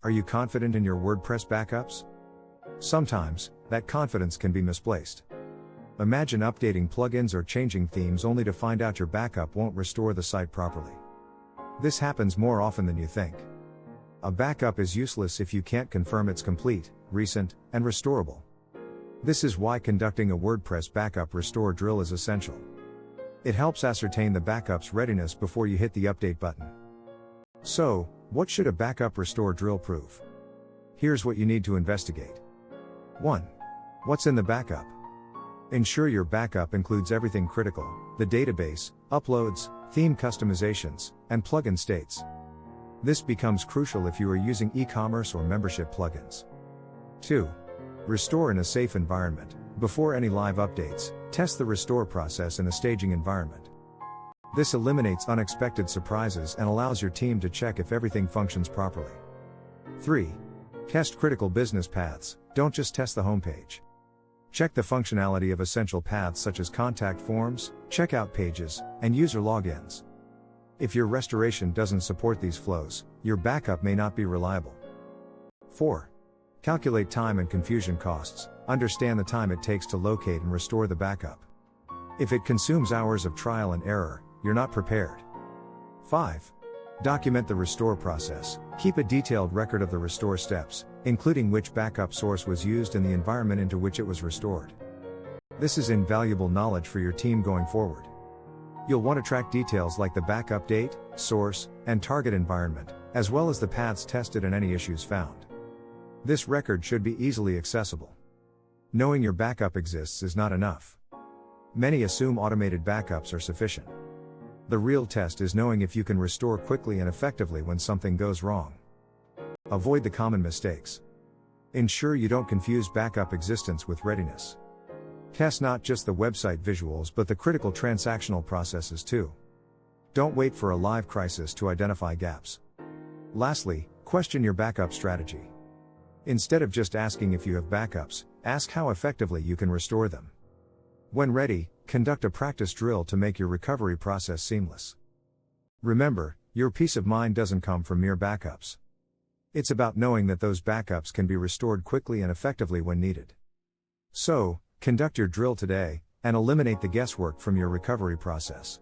Are you confident in your WordPress backups? Sometimes, that confidence can be misplaced. Imagine updating plugins or changing themes only to find out your backup won't restore the site properly. This happens more often than you think. A backup is useless if you can't confirm it's complete, recent, and restorable. This is why conducting a WordPress backup restore drill is essential. It helps ascertain the backup's readiness before you hit the update button. So, what should a backup restore drill prove? Here's what you need to investigate. 1. What's in the backup? Ensure your backup includes everything critical: the database, uploads, theme customizations, and plugin states. This becomes crucial if you are using e-commerce or membership plugins. 2. Restore in a safe environment. Before any live updates, test the restore process in a staging environment. This eliminates unexpected surprises and allows your team to check if everything functions properly. 3. Test critical business paths. Don't just test the homepage. Check the functionality of essential paths such as contact forms, checkout pages, and user logins. If your restoration doesn't support these flows, your backup may not be reliable. 4. Calculate time and confusion costs. Understand the time it takes to locate and restore the backup. If it consumes hours of trial and error, you're not prepared. 5. Document the restore process. Keep a detailed record of the restore steps, including which backup source was used and the environment into which it was restored. This is invaluable knowledge for your team going forward. You'll want to track details like the backup date, source, and target environment, as well as the paths tested and any issues found. This record should be easily accessible. Knowing your backup exists is not enough. Many assume automated backups are sufficient. The real test is knowing if you can restore quickly and effectively when something goes wrong. Avoid the common mistakes. Ensure you don't confuse backup existence with readiness. Test not just the website visuals but the critical transactional processes too. Don't wait for a live crisis to identify gaps. Lastly, question your backup strategy. Instead of just asking if you have backups, ask how effectively you can restore them. When ready, conduct a practice drill to make your recovery process seamless. Remember, your peace of mind doesn't come from mere backups. It's about knowing that those backups can be restored quickly and effectively when needed. So, conduct your drill today, and eliminate the guesswork from your recovery process.